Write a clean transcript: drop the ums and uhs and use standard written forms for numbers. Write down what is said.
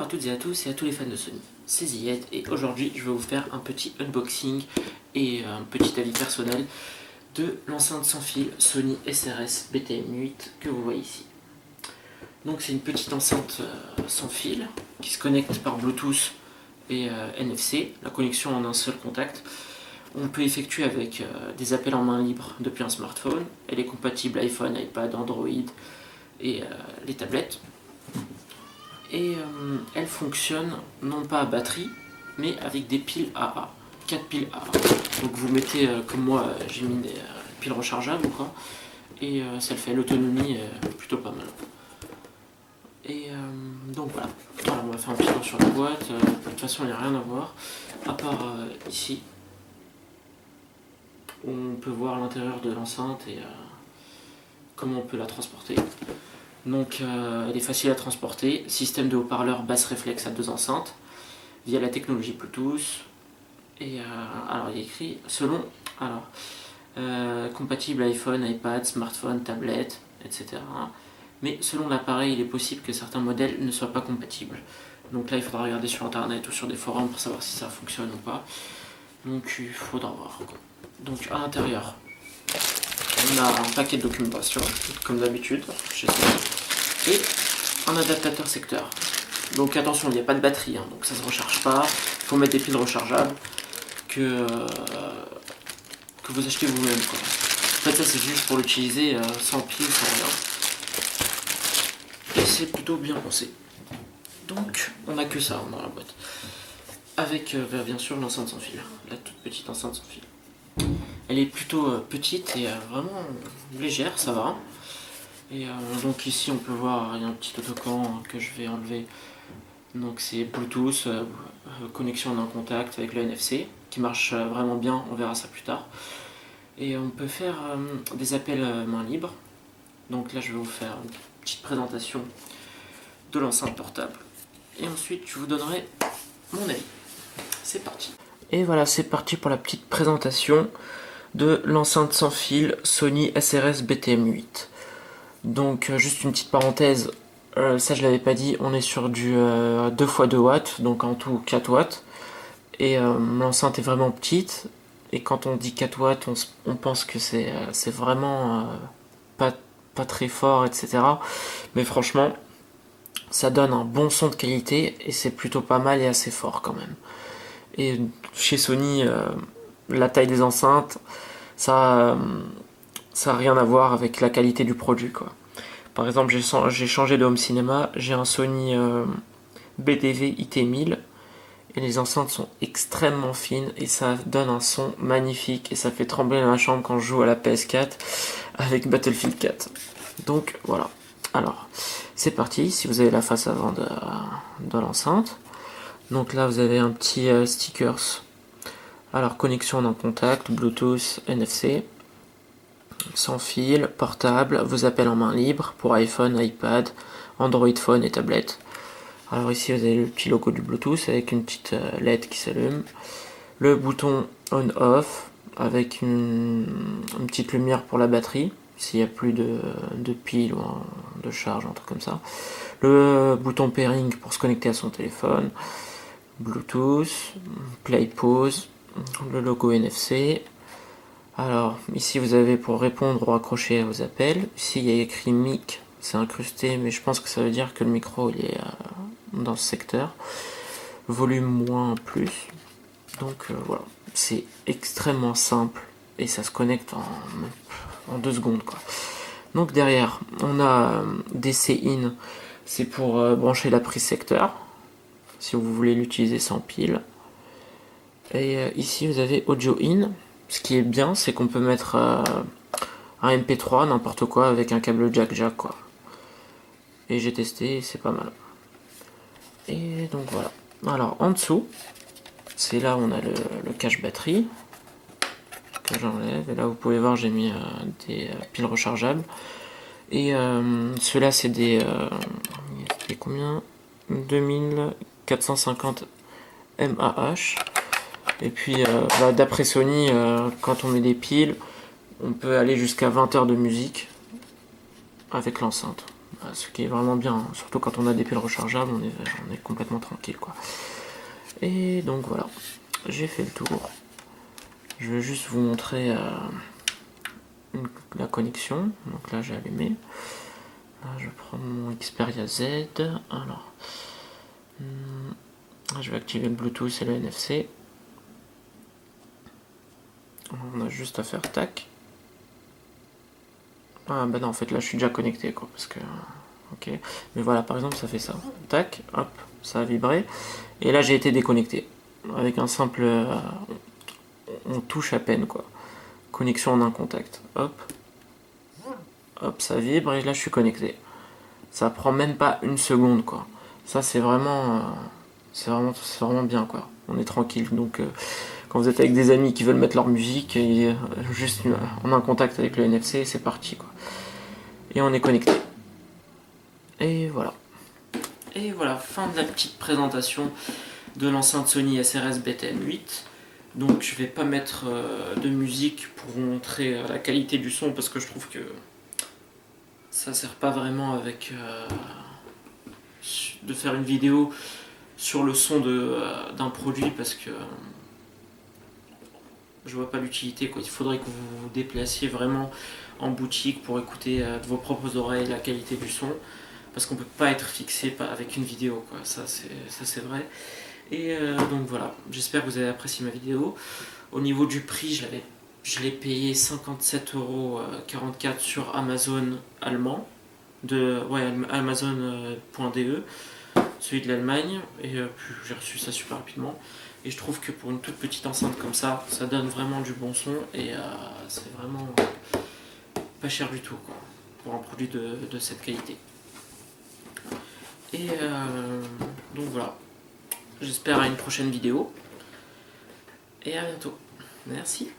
à toutes et à tous et à tous les fans de Sony, c'est Zied et aujourd'hui je vais vous faire un petit unboxing et un petit avis personnel de l'enceinte sans fil Sony SRS BTM8 que vous voyez ici. Donc c'est une petite enceinte sans fil qui se connecte par Bluetooth et NFC, la connexion en un seul contact. On peut effectuer avec des appels en main libre depuis un smartphone. Elle est compatible iPhone, iPad, Android et les tablettes. Et elle fonctionne non pas à batterie, mais avec des piles AA, 4 piles AA. Donc vous mettez, comme moi, j'ai mis des piles rechargeables, quoi, et ça le fait, l'autonomie est plutôt pas mal. Et donc voilà. Alors on va faire un petit tour sur la boîte, de toute façon il n'y a rien à voir, à part ici, où on peut voir l'intérieur de l'enceinte et comment on peut la transporter. Donc elle est facile à transporter, système de haut-parleur basse réflexe à 2 enceintes, via la technologie Bluetooth. Et alors il est écrit selon, compatible iPhone, iPad, smartphone, tablette, etc. Mais selon l'appareil, il est possible que certains modèles ne soient pas compatibles. Donc là il faudra regarder sur internet ou sur des forums pour savoir si ça fonctionne ou pas. Donc il faudra voir. Donc à l'intérieur, on a un paquet de documentation, comme d'habitude, chez Sony, et un adaptateur secteur. Donc attention, il n'y a pas de batterie, hein, donc ça ne se recharge pas. Il faut mettre des piles rechargeables que vous achetez vous-même. En fait, ça c'est juste pour l'utiliser sans pile, sans rien. Et c'est plutôt bien pensé. Donc on n'a que ça dans la boîte. Avec bien sûr l'enceinte sans fil, la toute petite enceinte sans fil. Elle est plutôt petite et vraiment légère, ça va. Et donc ici on peut voir, il y a un petit autocollant que je vais enlever. Donc c'est Bluetooth, connexion d'un contact avec le NFC, qui marche vraiment bien, on verra ça plus tard. Et on peut faire des appels main libre. Donc là je vais vous faire une petite présentation de l'enceinte portable. Et ensuite je vous donnerai mon avis. C'est parti. Et voilà, c'est parti pour la petite présentation de l'enceinte sans fil Sony SRS BTM8. Donc juste une petite parenthèse, ça je l'avais pas dit, on est sur du 2x2 watts, donc en tout 4 watts. Et l'enceinte est vraiment petite, et quand on dit 4 watts, on pense que c'est vraiment pas très fort, etc. Mais franchement, ça donne un bon son de qualité, et c'est plutôt pas mal et assez fort quand même. Et chez Sony, la taille des enceintes, ça a rien à voir avec la qualité du produit, quoi. Par exemple, j'ai changé de home cinéma, j'ai un Sony BDV IT1000 et les enceintes sont extrêmement fines et ça donne un son magnifique et ça fait trembler ma chambre quand je joue à la PS4 avec Battlefield 4. Donc voilà. Alors, c'est parti, si vous avez la face avant de l'enceinte. Donc là, vous avez un petit stickers. Alors, connexion d'un contact, Bluetooth, NFC, sans fil, portable, vos appels en main libre pour iPhone, iPad, Android Phone et tablette. Alors ici, vous avez le petit logo du Bluetooth avec une petite LED qui s'allume. Le bouton on-off avec une petite lumière pour la batterie, s'il n'y a plus de pile ou de charge, un truc comme ça. Le bouton pairing pour se connecter à son téléphone. Bluetooth, play pause, le logo NFC. Alors ici vous avez pour répondre ou raccrocher à vos appels. Ici il y a écrit mic, c'est incrusté mais je pense que ça veut dire que le micro il est dans ce secteur. Volume moins plus. Donc voilà, c'est extrêmement simple et ça se connecte en 2 secondes, quoi. Donc derrière on a DC in, c'est pour brancher la prise secteur si vous voulez l'utiliser sans pile. Et ici vous avez audio in. Ce qui est bien, c'est qu'on peut mettre un MP3, n'importe quoi, avec un câble jack, quoi. Et j'ai testé, c'est pas mal. Et donc voilà. Alors en dessous, c'est là où on a le cache batterie que j'enlève. Et là vous pouvez voir, j'ai mis des piles rechargeables. Et ceux-là, c'est des combien 2450 mAh. Et puis d'après Sony, quand on met des piles, on peut aller jusqu'à 20 heures de musique avec l'enceinte. Ce qui est vraiment bien, hein. Surtout quand on a des piles rechargeables, on est complètement tranquille, quoi. Et donc voilà, j'ai fait le tour. Je vais juste vous montrer la connexion. Donc là, j'ai allumé. Là, je prends mon Xperia Z. Alors, je vais activer le Bluetooth et le NFC. On a juste à faire tac. Ah ben non, en fait là je suis déjà connecté, quoi, parce que... Ok, mais voilà, par exemple ça fait ça. Tac, hop, ça a vibré. Et là j'ai été déconnecté. Avec un simple... on touche à peine, quoi. Connexion en un contact. Hop. Hop, ça vibre et là je suis connecté. Ça prend même pas une seconde, quoi. Ça c'est vraiment... c'est vraiment bien, quoi. On est tranquille, donc... quand vous êtes avec des amis qui veulent mettre leur musique, et juste en un contact avec le NFC, c'est parti, quoi. Et on est connecté. Et voilà. Et voilà, fin de la petite présentation de l'enceinte Sony SRS BTM8. Donc je vais pas mettre de musique pour vous montrer la qualité du son parce que je trouve que ça sert pas vraiment avec de faire une vidéo sur le son d'un produit parce que je vois pas l'utilité, quoi. Il faudrait que vous vous déplaciez vraiment en boutique pour écouter de vos propres oreilles la qualité du son parce qu'on peut pas être fixé avec une vidéo, quoi. Ça c'est vrai. Et donc voilà, j'espère que vous avez apprécié ma vidéo. Au niveau du prix, je l'ai payé 57,44 € sur Amazon allemand, Amazon.de, celui de l'Allemagne, et puis j'ai reçu ça super rapidement. Et je trouve que pour une toute petite enceinte comme ça donne vraiment du bon son et c'est vraiment pas cher du tout, quoi, pour un produit de cette qualité. Et donc voilà, j'espère à une prochaine vidéo et à bientôt. Merci.